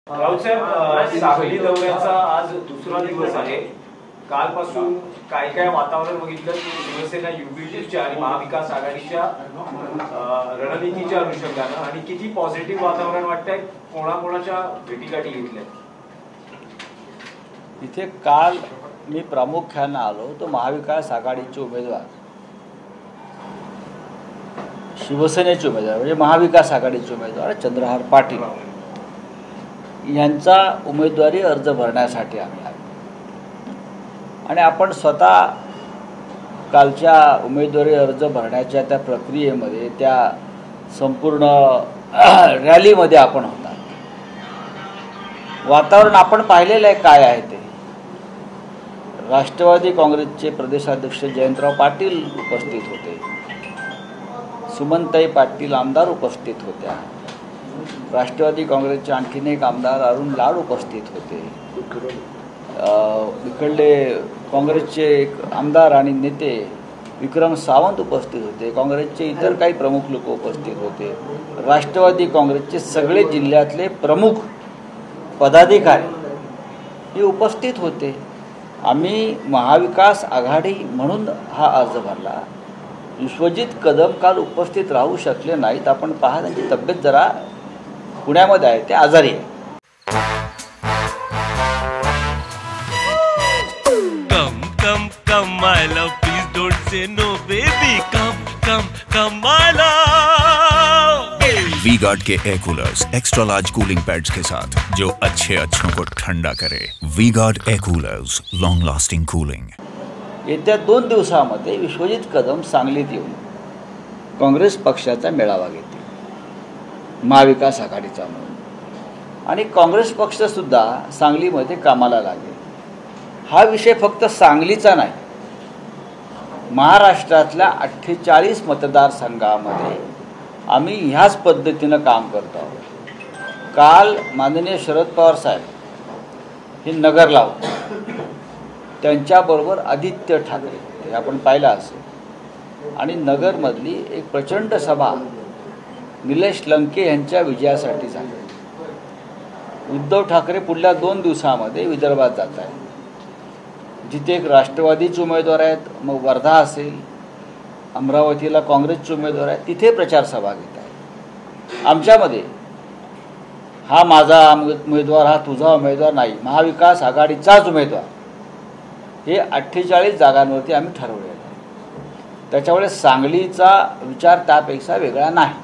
राऊत साहेब, सांगली दौऱ्याचा आज दुसरा दिवस आहे. कालपासून काय काय वातावरण बघितलं की शिवसेना युबीटीच्या आणि महाविकास आघाडीच्या रणनीतीच्या अनुषंगानं आणि किती पॉझिटिव्ह वातावरण वाटतंय, कोणाकोणाच्या भेटीगाठी घेतल्या? इथे काल मी प्रामुख्यानं आलो तो महाविकास आघाडीचे उमेदवार, शिवसेनेचे उमेदवार म्हणजे महाविकास आघाडीचे उमेदवार चंद्रहार पाटील यांचा उमेदवारी अर्ज भरण्यासाठी आम्ही आलो. आणि आपण स्वतः कालच्या उमेदवारी अर्ज भरण्याच्या त्या प्रक्रियेमध्ये, त्या संपूर्ण रॅलीमध्ये आपण होता. वातावरण आपण पाहिलेलं आहे काय आहे ते. राष्ट्रवादी काँग्रेसचे प्रदेशाध्यक्ष जयंतराव पाटील उपस्थित होते, सुमनताई पाटील आमदार उपस्थित होत्या, राष्ट्रवादी काँग्रेसचे आणखीन एक आमदार अरुण लाड उपस्थित होते, इकडले काँग्रेसचे एक आमदार आणि नेते विक्रम सावंत उपस्थित होते, काँग्रेसचे इतर काही प्रमुख लोक उपस्थित होते, राष्ट्रवादी काँग्रेसचे सगळे जिल्ह्यातले प्रमुख पदाधिकारी हे उपस्थित होते. आम्ही महाविकास आघाडी म्हणून हा अर्ज भरला. विश्वजित कदम काल उपस्थित राहू शकले नाहीत. आपण पहा, त्यांची तब्येत जरा पुण्यामध्ये आहे, ते आजारी आहे. Come come come my love, please don't say no baby, come come come my love. V-Guard के air coolers extra large cooling pads के साथ जो अच्छों को ठंडा करे. V-Guard air coolers, long lasting cooling. येत्या 2 दिवसामध्ये विश्वजित कदम सांगलीत येऊन काँग्रेस पक्षाचा मेळावा घेतील, महाविकास आघाडीचा म्हणून, आणि काँग्रेस पक्षसुद्धा सांगलीमध्ये कामाला लागेल. हा विषय फक्त सांगलीचा नाही, महाराष्ट्रातल्या 48 मतदारसंघामध्ये आम्ही ह्याच पद्धतीनं काम करतो आहोत. काल माननीय शरद पवार साहेब हे नगरला होते, त्यांच्याबरोबर आदित्य ठाकरे हे आपण पाहिलं असेल, आणि नगरमधली एक प्रचंड सभा निलेश लंके यांच्या विजयासाठी झाली. उद्धव ठाकरे पुढल्या 2 दिवसामध्ये विदर्भात जात आहेत, जिथे एक राष्ट्रवादीचे उमेदवार आहेत, मग वर्धा असेल, अमरावतीला काँग्रेसचे उमेदवार आहेत, तिथे प्रचार सभा घेत आहेत. आमच्यामध्ये हा माझा उमेदवार, हा तुझा उमेदवार नाही, महाविकास आघाडीचाच उमेदवार, हे 48 जागांवरती आम्ही ठरवले आहे. त्याच्यामुळे सांगलीचा विचार त्यापेक्षा वेगळा नाही.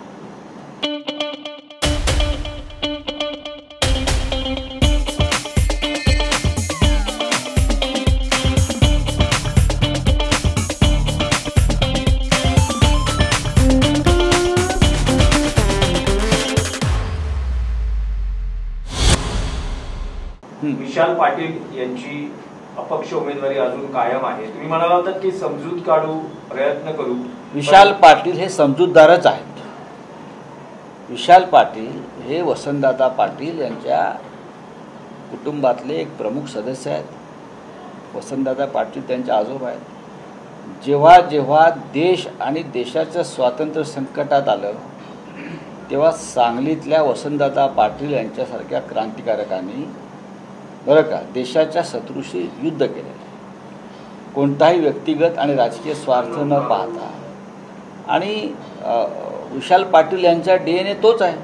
विशाल पाटील यांची अपक्ष उमेदवारी अजून कायम आहे. तुम्ही म्हणाला होता की समजूत काढू, प्रयत्न करू. विशाल पाटील हे समजूतदारच आहेत. विशाल पाटील हे वसंतदादा पाटील यांच्या कुटुंबातले एक प्रमुख सदस्य आहेत. वसंतदादा पाटील त्यांचे आजोबा आहेत. जेव्हा जेव्हा देश आणि देशाचं स्वातंत्र्य संकटात आलं, तेव्हा सांगलीतल्या वसंतदादा पाटील यांच्यासारख्या क्रांतिकारकांनी बरं का देशाच्या शत्रूशी युद्ध केले. कोणताही व्यक्तिगत आणि राजकीय स्वार्थ न पाहता. आणि विशाल पाटील यांचा DNA तोच आहे.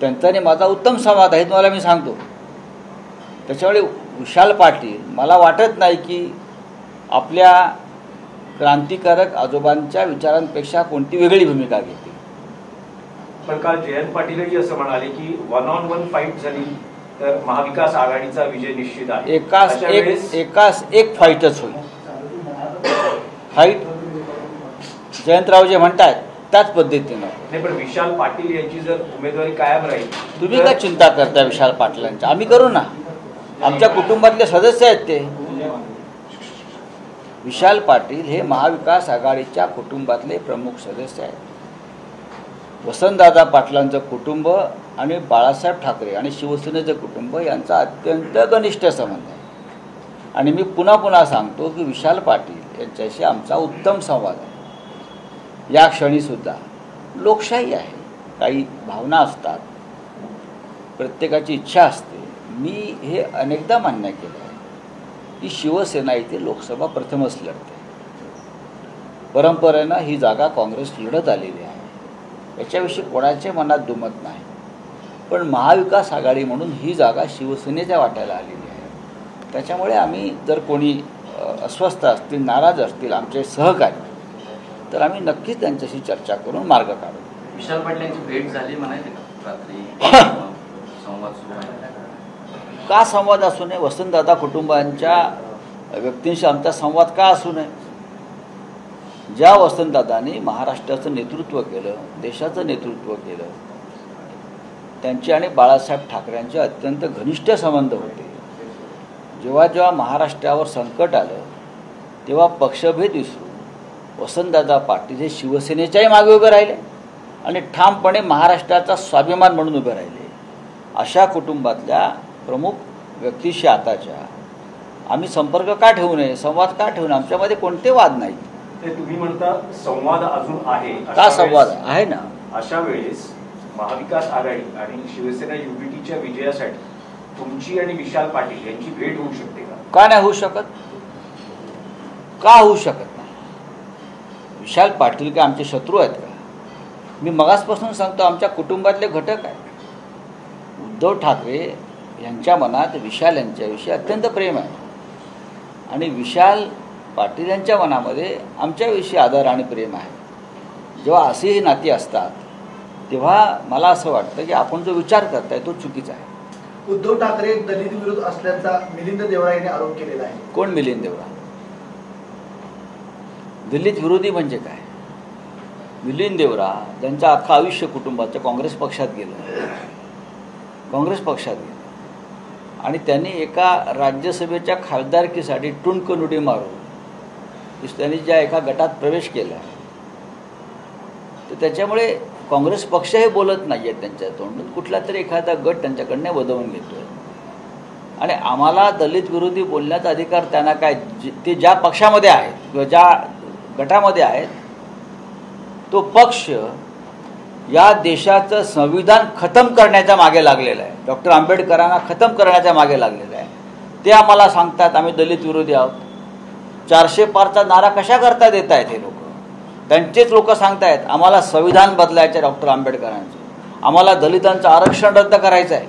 त्यांचा आणि माझा उत्तम संवाद आहे, तुम्हाला मी सांगतो. त्याच्यामुळे विशाल पाटील, मला वाटत नाही की आपल्या क्रांतिकारक आजोबांच्या विचारांपेक्षा कोणती वेगळी भूमिका घेतील. पण काल जयंत पाटीलही असं म्हणाले की 1-on-1 फाईट झाली तर महाविकास आघाडीचा विजय निश्चित आहे. एकाच एक फाईटच होईल. फाईट जयंतराव जे म्हणतात त्याच पद्धतीनं नाही. पण विशाल पाटील यांची जर उमेदवारी कायम राहील, तुम्ही काय चिंता करता विशाल पाटलांच्या? आम्ही करू ना, आमच्या कुटुंबातले सदस्य आहेत ते. विशाल पाटील हे महाविकास आघाडीच्या कुटुंबातले प्रमुख सदस्य आहेत. वसंतदादा पाटलांचं कुटुंब आणि बाळासाहेब ठाकरे आणि शिवसेनेचं कुटुंब यांचा अत्यंत घनिष्ठ संबंध आहे. आणि मी पुन्हा पुन्हा सांगतो की विशाल पाटील यांच्याशी आमचा उत्तम संवाद आहे. या क्षणीसुद्धा लोकशाही आहे, काही भावना असतात, प्रत्येकाची इच्छा असते. मी हे अनेकदा मान्य केलं आहे की शिवसेना इथे लोकसभा प्रथमच लढते. परंपरेनं ही जागा काँग्रेस लढत आलेली आहे, याच्याविषयी कोणाच्या मनात दुमत नाही. पण महाविकास आघाडी म्हणून ही जागा शिवसेनेच्या वाट्याला आलेली आहे. त्याच्यामुळे आम्ही जर कोणी अस्वस्थ असतील, नाराज असतील आमचे सहकारी, तर आम्ही नक्कीच त्यांच्याशी चर्चा करून मार्ग काढू. विशाल पाटील यांची भेट झाली म्हणायचे का रात्री? संवाद सुरू आहे का? संवाद असू नये? वसंतदादा कुटुंबांच्या व्यक्तींशी आमचा संवाद का असू नये? ज्या वसंतदादांनी महाराष्ट्राचं नेतृत्व केलं, देशाचं नेतृत्व केलं, त्यांचे आणि बाळासाहेब ठाकरेंचे अत्यंत घनिष्ठ संबंध होते. जेव्हा जेव्हा महाराष्ट्रावर संकट आलं तेव्हा पक्षभेद विसरून वसंतदादा पाटील हे शिवसेनेच्याही मागे उभे राहिले आणि ठामपणे महाराष्ट्राचा स्वाभिमान म्हणून उभे राहिले. अशा कुटुंबातल्या प्रमुख व्यक्तीशी आताच्या आम्ही संपर्क का ठेवू नये, संवाद का ठेवू नये? आमच्यामध्ये कोणते वाद नाही. ते तुम्ही म्हणता संवाद अजून आहे का? संवाद आहे ना. अशा वेळेस महाविकास आघाडी आणि शिवसेना युबीटीच्या विजयासाठी तुमची आणि विशाल पाटील यांची भेट होऊ शकते का? का नाही होऊ शकत? का होऊ शकत नाही? विशाल पाटील काय आमचे शत्रू आहेत का? मी मगासपासून सांगतो आमच्या कुटुंबातले घटक आहेत. उद्धव ठाकरे यांच्या मनात विशाल यांच्याविषयी अत्यंत प्रेम आहे आणि विशाल पाटील यांच्या मनामध्ये आमच्याविषयी आदर आणि प्रेम आहे. जेव्हा असेही नाती असतात तेव्हा मला असं वाटतं की आपण जो विचार करताय तो चुकीचा आहे. उद्धव ठाकरे दलित विरोध असल्याचा मिलिंद देवरा यांनी आरोप केलेला आहे. कोण मिलिंद देवरा? दलित विरोधी म्हणजे काय? मिलिंद देवरा ज्यांचं अख्खं आयुष्य कुटुंबाचं काँग्रेस पक्षात गेलं, काँग्रेस पक्षात गेलं आणि त्यांनी एका राज्यसभेच्या खासदारकीसाठी टुणकन उडी मारून त्यांनी ज्या एका गटात प्रवेश केला तर त्याच्यामुळे काँग्रेस पक्ष हे बोलत नाही आहे त्यांच्या तोंडून. कुठला तरी एखादा गट त्यांच्याकडनं वदवून घेतोय आणि आम्हाला दलित विरोधी बोलण्याचा अधिकार त्यांना काय? ते ज्या पक्षामध्ये आहेत किंवा ज्या गटामध्ये आहेत तो पक्ष या देशाचं संविधान खतम करण्याच्या मागे लागलेलं आहे. डॉक्टर आंबेडकरांना खतम करण्याच्या मागे लागलेलं आहे. ते आम्हाला सांगतात आम्ही दलित विरोधी आहोत. 400 पारचा नारा कशा करता देत आहेत हे लोक? त्यांचेच लोक सांगतायत आम्हाला संविधान बदलायचं आहे डॉक्टर आंबेडकरांचं, आम्हाला दलितांचं आरक्षण रद्द करायचं आहे.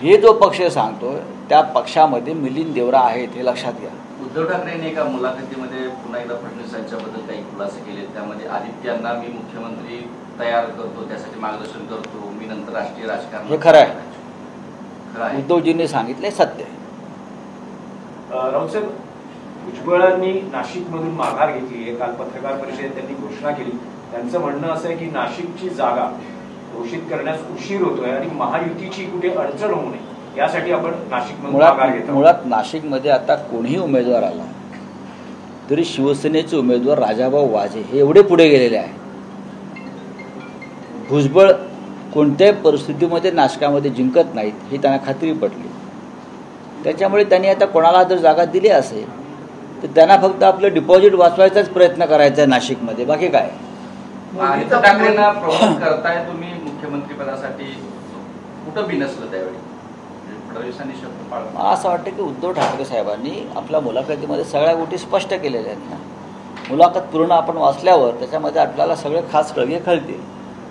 हे जो पक्ष सांगतोय त्या पक्षामध्ये मिलिंद देवरा आहेत हे लक्षात घ्या. उद्धव ठाकरेंनी एका मुलाखतीमध्ये पुन्हा एकदा फडणवीस यांच्याबद्दल काही खुलासे केले. त्यामध्ये आदित्यांना मी मुख्यमंत्री तयार करतो, त्यासाठी मार्गदर्शन करतो, मी नंतर राष्ट्रीय राजकारण. हे खरं आहे. उद्धवजींनी सांगितले सत्य आहे. राऊतसाहेब, भुजबळांनी नाशिकमधून माघार घेतली आहे. काल पत्रकार परिषदेत त्यांनी घोषणा केली. त्यांचं म्हणणं असं आहे की नाशिकची जागा घोषित करण्यास उशीर होतोय आणि महायुतीची कुठे अडचण होऊ नये यासाठी आपण नाशिकमधून माघार घेतो. मुळात नाशिकमध्ये आता कोणीही उमेदवार आला तरी शिवसेनेचे उमेदवार राजाभाऊ वाजे हे एवढे पुढे गेलेले आहेत. भुजबळ कोणत्याही परिस्थितीमध्ये नाशिकामध्ये जिंकत नाहीत ही त्यांना खात्री पडली. त्याच्यामुळे त्यांनी आता कोणाला जर जागा दिली असेल तर त्यांना फक्त आपलं डिपॉझिट वाचवायचाच प्रयत्न करायचा आहे नाशिकमध्ये, बाकी काय. आदित्य ठाकरेंना प्रमोट करताय तुम्ही मुख्यमंत्रीपदासाठी, कुठं बिनसलं त्यावेळी फडणवीसांनी शब्द पाळला? मला असं वाटतं की उद्धव ठाकरे साहेबांनी आपल्या मुलाखतीमध्ये सगळ्या गोष्टी स्पष्ट केलेल्या आहेत. मुलाखत पूर्ण आपण वाचल्यावर त्याच्यामध्ये आपल्याला सगळे खास कळगे कळतील.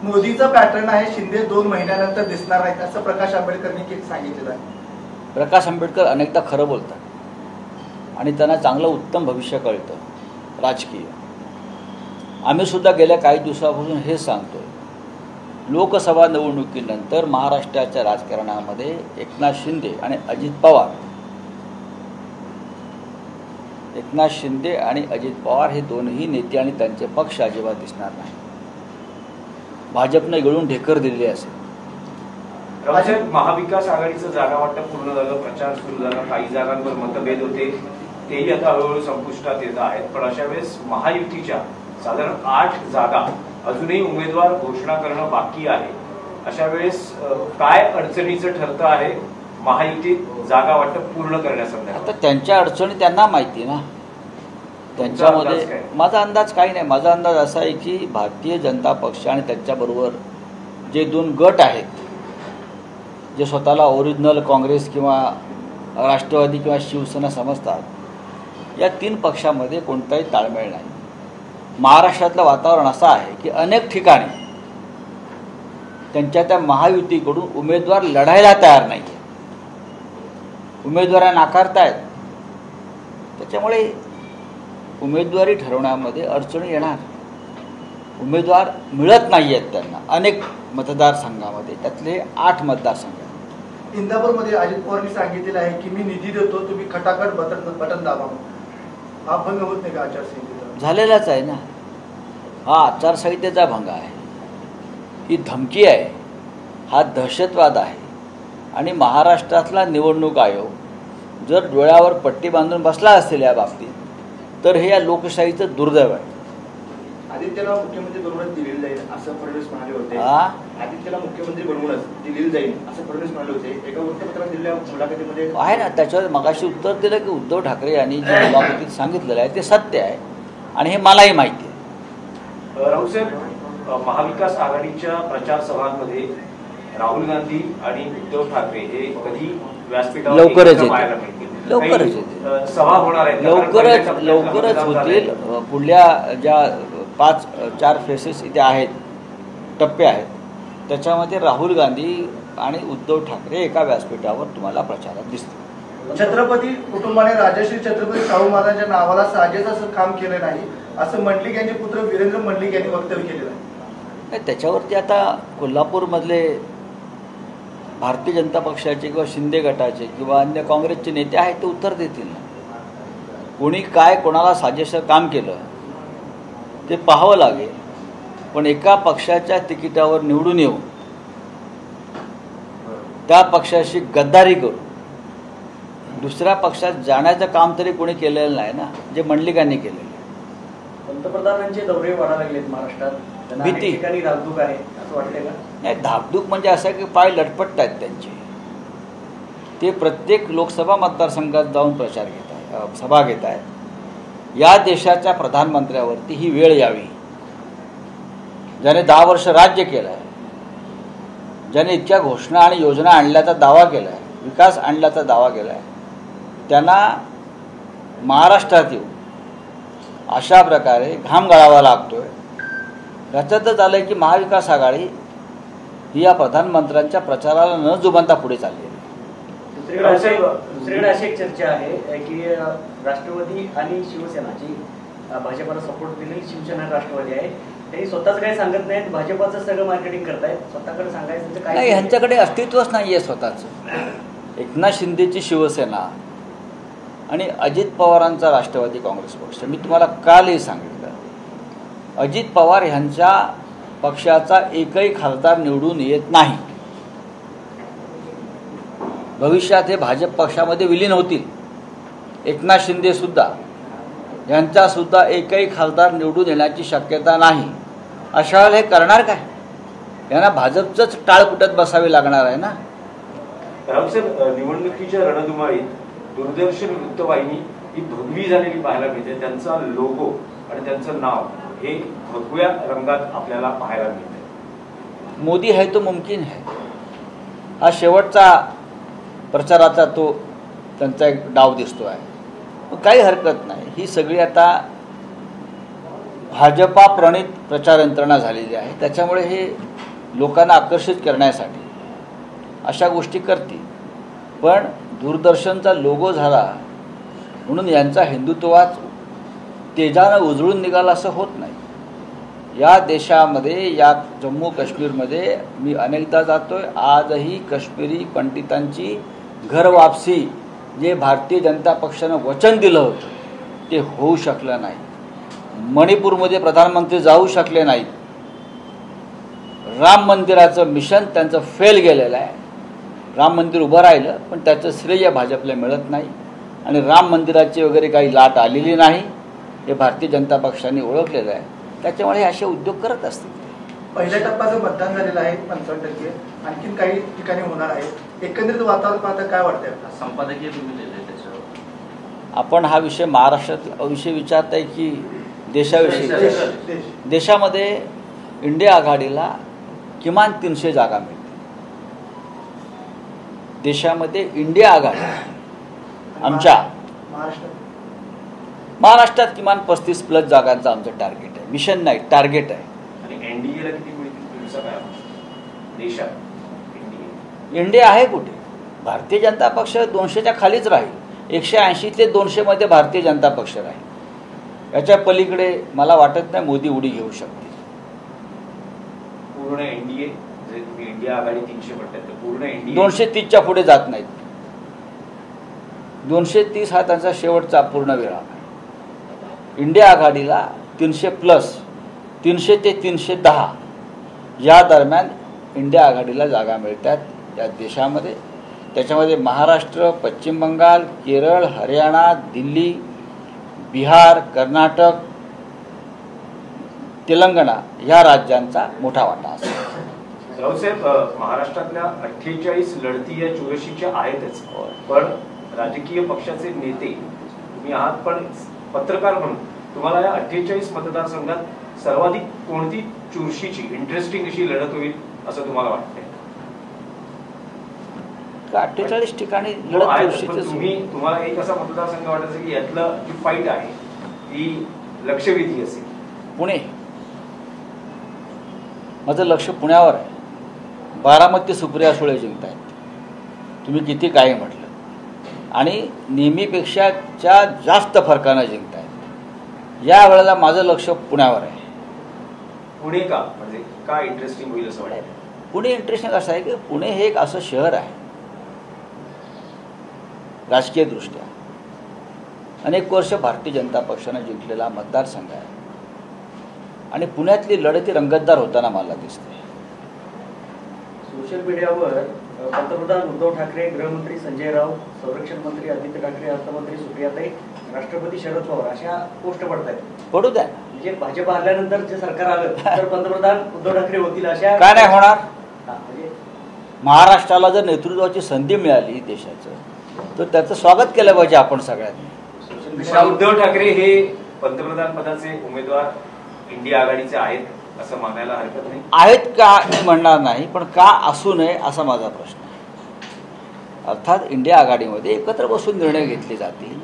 मोदीचं पॅटर्न आहे, शिंदे 2 महिन्यानंतर दिसणार आहेत असं प्रकाश आंबेडकरांनी सांगितलेलं आहे. प्रकाश आंबेडकर अनेकदा खरं बोलतात आणि त्यांना चांगलं उत्तम भविष्य कळतं राजकीय. आम्ही सुद्धा गेल्या काही दिवसापासून हेच सांगतोय, लोकसभा निवडणुकीनंतर महाराष्ट्राच्या राजकारणामध्ये एकनाथ शिंदे आणि अजित पवार हे दोन्ही नेते आणि त्यांचे पक्ष अजिबात दिसणार नाही. भाजपने गळून ढेकर दिलेली असेल. रावसाहेब, महाविकास आघाडीचं जागा वाटप पूर्ण झालं, प्रचार सुरू झाला, काही जागांवर मतभेद होते तेही आता हळूहळू संपुष्टात येत आहेत. पण अशा वेळेस महायुतीच्या साधारण 8 जागा अजूनही उमेदवार घोषणा करणं बाकी आहे. अशा वेळेस काय अडचणीचं ठरतं आहे महायुतीत जागा वाटप पूर्ण करण्यासंदर्भात? आता त्यांच्या अडचणी त्यांना माहिती ना. त्यांच्यामध्ये माझा अंदाज काही नाही. माझा अंदाज असा आहे की भारतीय जनता पक्ष आणि त्याच्याबरोबर जे 2 गट आहेत जे स्वतःला ओरिजिनल काँग्रेस किंवा राष्ट्रवादी किंवा शिवसेना समजतात, या 3 पक्षामध्ये कोणताही ताळमेळ नाही. महाराष्ट्रातलं वातावरण असं आहे की अनेक ठिकाणी त्यांच्या त्या महायुतीकडून उमेदवार लढायला तयार नाही आहे, उमेदवार नाकारतायत. त्याच्यामुळे उमेदवारी ठरवण्यामध्ये अडचणी येणार. उमेदवार मिळत नाही आहेत त्यांना अनेक मतदारसंघामध्ये, त्यातले 8 मतदारसंघ आहेत. इंदापूरमध्ये अजित पवारांनी सांगितलेलं आहे की मी निधी देतो, तुम्ही खटाखट बटन दाबा. हा भंग होत नाही का आचारसंहितेचा? झालेलाच आहे ना. हा आचारसंहितेचा भंग आहे, ही धमकी आहे, हा दहशतवाद आहे. आणि महाराष्ट्रातला निवडणूक आयोग जर डोळ्यावर पट्टी बांधून बसला असेल या बाबतीत, तर हे या लोकशाहीचं दुर्दैव आहे. आदित्यला मुख्यमंत्री बनवूनच दिलेलं जाईल असं फडणवीस म्हणाले होते. आदित्यला मुख्यमंत्री बनवूनच दिलेलं जाईल असं फडणवीस म्हणाले होते. एका वृत्तपत्रात दिलेल्या मुलाखतीमध्ये आहे ना, त्याच्यावर मगाशी उत्तर दिलं की उद्धव ठाकरे यांनी जे मुलाखतीत सांगितलेलं आहे ते सत्य आहे आणि हे मलाही माहिती आहे. राऊसाहेब, महाविकास आघाडीच्या प्रचार सभांमध्ये राहुल गांधी आणि उद्धव ठाकरे हे कधी व्यासपीठावर लवकरच एकत्र येतील. पाहायला मिळतील? लवकरच काही, येतील. सभा होणार आहेत का? लवकरच होतील. पुढल्या ज्या 5-4 फेसेस इथे आहेत, टप्पे आहेत, त्याच्यामध्ये राहुल गांधी आणि उद्धव ठाकरे एका व्यासपीठावर तुम्हाला प्रचारात दिसतील. छत्रपती कुटुंबाने राजश्री छत्रपती शाहू महाराजांच्या नावाला साजेस असं काम केलं नाही असं मंडलिक यांचे पुत्र वीरेंद्र मंडलिक यांनी वक्तव्य केलेलं आहे. त्याच्यावरती आता कोल्हापूरमधले भारतीय जनता पक्षाचे किंवा शिंदे गटाचे किंवा अन्य काँग्रेसचे नेते आहेत ते उत्तर देतील ना. कोणी काय कोणाला साजेसं काम केलं ते पाहावं लागेल. पण एका पक्षाच्या तिकिटावर निवडून येऊन त्या पक्षाशी गद्दारी करून दुसऱ्या पक्षात जाण्याचं काम तरी कोणी केलेलं नाही ना, जे मंडलिकांनी केलेलं. पंतप्रधानांचे दौरे वाढायला लागलेत महाराष्ट्रात, भीती ठिकाणी धाकधूक आहे असं वाटतंय का? नाही, धाकधूक म्हणजे असं की पाय लटपट आहेत त्यांचे. ते प्रत्येक लोकसभा मतदारसंघात जाऊन प्रचार घेत आहेत, सभा घेत आहेत. या देशाच्या प्रधानमंत्र्यावरती ही वेळ यावी, ज्याने 10 वर्ष राज्य केलं आहे, ज्याने इतक्या घोषणा आणि योजना आणल्याचा दावा केला आहे, विकास आणल्याचा दावा केला आहे, त्यांना महाराष्ट्रात येऊन अशा प्रकारे घाम गाळावा लागतोय. याच्यातच आलं की महाविकास आघाडी ही या प्रधानमंत्र्यांच्या प्रचाराला न जुमानता पुढे चालली आहे. दुसरीकडे अशी एक चर्चा आहे की राष्ट्रवादी आणि शिवसेनाची भाजपाला सपोर्ट दिलेली शिवसेना राष्ट्रवादी आहे, त्यांनी स्वतःच काही सांगत नाहीत, भाजपाचं सगळं मार्केटिंग करतायत. स्वतःकडे सांगायचं काय नाही, ह्यांच्याकडे अस्तित्वच नाही आहे स्वतःचं. एकनाथ शिंदेची शिवसेना आणि अजित पवारांचा राष्ट्रवादी काँग्रेस पक्ष. मी तुम्हाला कालही सांगितलं, अजित पवार ह्यांच्या पक्षाचा एकही खासदार निवडून येत नाही. भविष्यात हे भाजप पक्षामध्ये विलीन होतील. एकनाथ शिंदे सुद्धा, यांचासुद्धा एकही खासदार निवडून येण्याची शक्यता नाही. अशा वेळेला हे करणार काय? यांना भाजपचंच टाळ कुटत बसावे लागणार आहे ना. रावसाहेब, निवडणुकीच्या रणधुमाळीत दूरदर्शन वृत्तवाहिनी ही भगवी झालेली पाहायला मिळते. त्यांचा लोगो आणि त्यांचं नाव हे भगव्या रंगात आपल्याला पाहायला मिळते. मोदी है तो मुमकिन है, हा शेवटचा प्रचाराचा तो त्यांचा एक डाव दिसतो आहे. काही हरकत नाही. ही सगळी आता भाजपा प्रणित प्रचार यंत्रणा झालेली आहे. त्याच्यामुळे हे लोकांना आकर्षित करण्यासाठी अशा गोष्टी करतील. पण दूरदर्शनचा लोगो झाला म्हणून यांचा हिंदुत्ववाद तेजानं उजळून निघाला असं होत नाही. या देशामध्ये, या जम्मू काश्मीरमध्ये मी अनेकदा जातोय. आजही काश्मीरी पंडितांची घर वापसी जे भारतीय जनता पक्षानं वचन दिलं होतं ते होऊ शकलं नाही. मणिपूरमध्ये प्रधानमंत्री जाऊ शकले नाहीत. राम मंदिराचं मिशन त्यांचं फेल गेलेलं आहे. राम मंदिर उभं राहिलं पण त्याचं श्रेय भाजपला मिळत नाही आणि राम मंदिराची वगैरे काही लाट आलेली नाही. हे भारतीय जनता पक्षाने ओळखलेलं आहे. त्याच्यामुळे हे असे उद्योग करत असतील. पहिल्या टप्प्याचं मतदान झालेलं आहे 55%, आणखीन काही ठिकाणी होणार आहे. एकंदरीत वातावरण पाहता काय वाटतंय? संपादकीय तुम्ही लिहिले त्याच्यावर आपण हा विषय महाराष्ट्रात विषय विचारताय की देशाविषयी? देशामध्ये इंडिया आघाडीला किमान 300 जागा मिळतील. देशामध्ये इंडिया आघाडी आमच्या महाराष्ट्रात किमान 35+ जागांचं आमचं टार्गेट आहे. मिशन नाही, टार्गेट आहे. आणि एनडीएला किती मिळतील तुमचा काय देशात? इंडिया आहे कुठे? भारतीय जनता पक्ष 200च्या खालीच राहील. 180 ते 200 मध्ये भारतीय जनता पक्ष राहील. याच्या पलीकडे मला वाटत नाही मोदी उडी घेऊ शकतील. पूर्ण एनडीए जे तुम्ही इंडिया आघाडी 300 म्हणतात तर पूर्ण एनडीए 230च्या पुढे जात नाहीत. 230 हा त्यांचा शेवटचा पूर्ण वेळा आहे. इंडिया आघाडीला 300+, 300 ते 310 या दरम्यान इंडिया आघाडीला जागा मिळतात या देशामध्ये. त्याच्यामध्ये महाराष्ट्र, पश्चिम बंगाल, केरळ, हरियाणा, दिल्ली, बिहार, कर्नाटक, तेलंगणा या राज्यांचा मोठा वाटा असेल. राऊसाहेब, महाराष्ट्रातल्या 48 लढती या चुरशीच्या आहेतच, पण राजकीय पक्षाचे नेते तुम्ही आहात, पण पत्रकार म्हणून तुम्हाला या 48 मतदारसंघात सर्वाधिक कोणती चुरशीची इंटरेस्टिंग अशी लढत होईल असं तुम्हाला वाटतंय? 48 ठिकाणी लढत चुरशीची. तुम्हाला एक असा मतदारसंघ वाटायचा की यातलं जी फाईट आहे ती लक्षवेधी असेल? पुणे. माझं लक्ष पुण्यावर आहे. बारामती सुप्रिया सुळे जिंकतायत, तुम्ही किती काही म्हटलं, आणि नेहमीपेक्षा जास्त फरकानं जिंकतायत. या वेळेला माझं लक्ष पुण्यावर आहे. पुणे का म्हणजे काय इंटरेस्टिंग होईल असं वाटतं? पुणे इंटरेस्टिंग असं आहे की पुणे हे एक असं शहर आहे राजकीय दृष्ट्या अनेक वर्ष भारतीय जनता पक्षानं जिंकलेला मतदारसंघ आहे, आणि पुण्यातली लढती रंगतदार होताना मला दिसते. सोशल मीडियावर पंतप्रधान उद्धव ठाकरे, गृहमंत्री संजय राऊत, संरक्षण मंत्री आदित्य ठाकरे, अर्थमंत्री सुप्रियाताई, राष्ट्रपती शरद पवार अशा पोस्ट पडतायत. पडू द्या. म्हणजे भाजप हरल्यानंतर जे सरकार आलं तर पंतप्रधान उद्धव ठाकरे होतील अशा काय नाही होणार. म्हणजे महाराष्ट्राला जर नेतृत्वाची संधी मिळाली देशाचं तर त्याचं स्वागत केलं पाहिजे आपण सगळ्यांनी. उद्धव ठाकरे हे पंतप्रधान पदाचे उमेदवार इंडिया आघाडीचे आहेत असं मानायला हरकत नाही. आहेत का मी म्हणणार नाही, पण का असू नये असा माझा प्रश्न आहे. अर्थात इंडिया आघाडीमध्ये एकत्र बसून निर्णय घेतले जातील,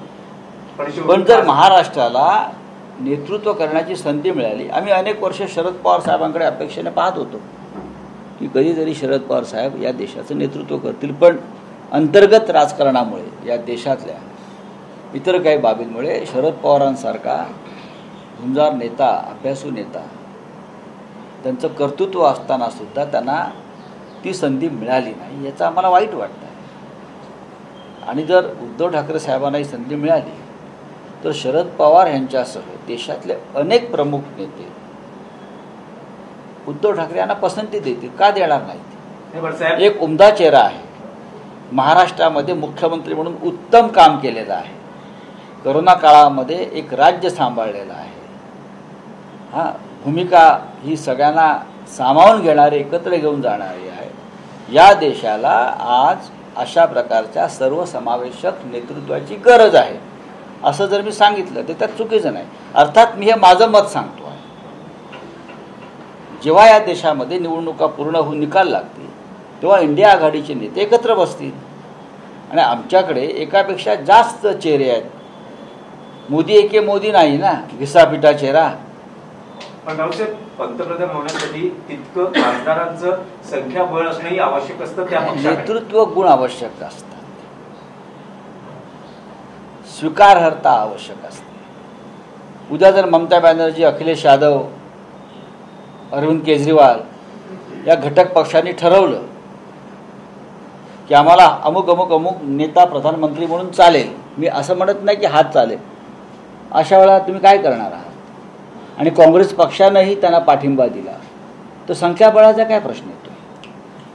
पण जर महाराष्ट्राला नेतृत्व करण्याची संधी मिळाली. आम्ही अनेक वर्ष शरद पवार साहेबांकडे अपेक्षेने पाहत होतो की कधीतरी शरद पवार साहेब या देशाचं नेतृत्व करतील, पण अंतर्गत राजकारणामुळे या देशातल्या इतर काही बाबींमुळे शरद पवारांसारखा झुंजार नेता, अभ्यासू नेता, त्यांचं कर्तृत्व असताना सुद्धा त्यांना ती संधी मिळाली नाही, याचं आम्हाला वाईट वाटतं आहे. आणि जर उद्धव ठाकरे साहेबांनाही संधी मिळाली तर शरद पवार यांच्यासह देशातले अनेक प्रमुख नेते उद्धव ठाकरे यांना पसंती देतील, का देणार नाहीत. एक उमदा चेहरा आहे, महाराष्ट्रामध्ये मुख्यमंत्री म्हणून उत्तम काम केलेलं आहे, करोना काळामध्ये एक राज्य सांभाळलेलं आहे. हां, भूमिका ही सगळ्यांना सामावून घेणारी, एकत्र घेऊन जाणारी आहे. या देशाला आज अशा प्रकारच्या सर्वसमावेशक नेतृत्वाची गरज आहे असं जर मी सांगितलं तर त्यात चुकीचं नाही. अर्थात मी हे माझं मत सांगतो आहे. जेव्हा या देशामध्ये निवडणुका पूर्ण होऊन निकाल लागतील तेव्हा इंडिया आघाडीचे नेते एकत्र बसतील, आणि आमच्याकडे एकापेक्षा जास्त चेहरे आहेत. मोदी एके मोदी नाही ना, घिसापिटा चेहरा. पण रावसाहेब, पंतप्रधान होण्यासाठी तितकं खासदारांचं संख्याबळ असणंही आवश्यक असतं. त्या नेतृत्व गुण आवश्यक असतात, स्वीकारार्हता आवश्यक असते. उद्या जर ममता बॅनर्जी, अखिलेश यादव, अरविंद केजरीवाल या घटक पक्षांनी ठरवलं की आम्हाला अमुक अमुक अमुक नेता प्रधानमंत्री म्हणून चालेल, मी असं म्हणत नाही की हात चालेल, अशा वेळेला तुम्ही काय करणार आहात, आणि काँग्रेस पक्षानंही त्यांना पाठिंबा दिला तर संख्याबळाचा काय प्रश्न येतो.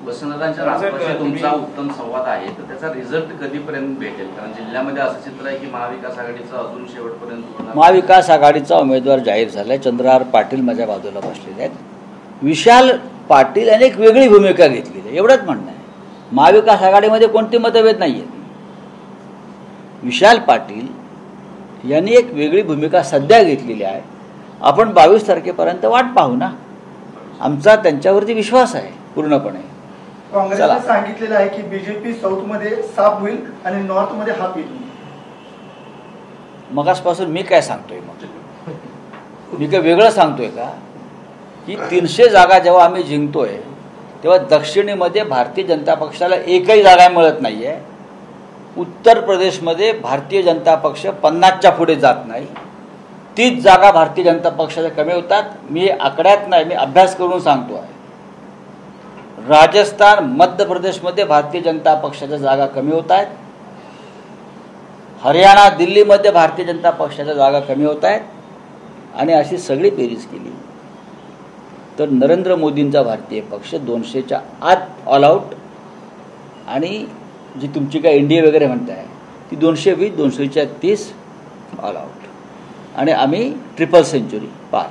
वसंतदादांच्या राजपक्षात तुमचा उत्तम संवाद आहे, तर त्याचा रिझल्ट कधीपर्यंत भेटेल? कारण जिल्ह्यामध्ये असं चित्र आहे की महाविकास आघाडीचं अजून शेवटपर्यंत. महाविकास आघाडीचा उमेदवार जाहीर झालाय. चंद्रहार पाटील माझ्या बाजूला बसलेले आहेत. विशाल पाटील यांनी एक वेगळी भूमिका घेतलेली आहे, एवढंच म्हणणं आहे. महाविकास आघाडीमध्ये कोणते मतभेद नाही आहेत. विशाल पाटील यांनी एक वेगळी भूमिका सध्या घेतलेली आहे. आपण 22 तारखेपर्यंत वाट पाहू ना. आमचा त्यांच्यावरती विश्वास आहे पूर्णपणे. काँग्रेसने सांगितलेलं आहे की बीजेपी साऊथ मध्ये साफ होईल आणि नॉर्थ मध्ये हाफ येईल. मगासपासून मी काय सांगतोय, मग मी काय वेगळं सांगतोय का? की 300 जागा जेव्हा आम्ही जिंकतोय तेव्हा दक्षिणेमध्ये भारतीय जनता पक्षाला एकही जागा मिळत नाही आहे. उत्तर प्रदेशमध्ये भारतीय जनता पक्ष 50च्या पुढे जात नाही. 30 जागा भारतीय जनता पक्षाच्या कमी होतात. मी आकड्यात नाही, मी अभ्यास करून सांगतो आहे. राजस्थान, मध्य प्रदेशमध्ये भारतीय जनता पक्षाच्या जागा कमी होत आहेत. हरियाणा, दिल्लीमध्ये भारतीय जनता पक्षाच्या जागा कमी होत आहेत. आणि अशी सगळी बेरीज केली तर नरेंद्र मोदींचा भारतीय पक्ष 200च्या आत ऑल आऊट, आणि जी तुमची काय एनडीए वगैरे म्हणताय ती 220, 230 ऑल आऊट, आणि आम्ही ट्रिपल सेंचुरी पार.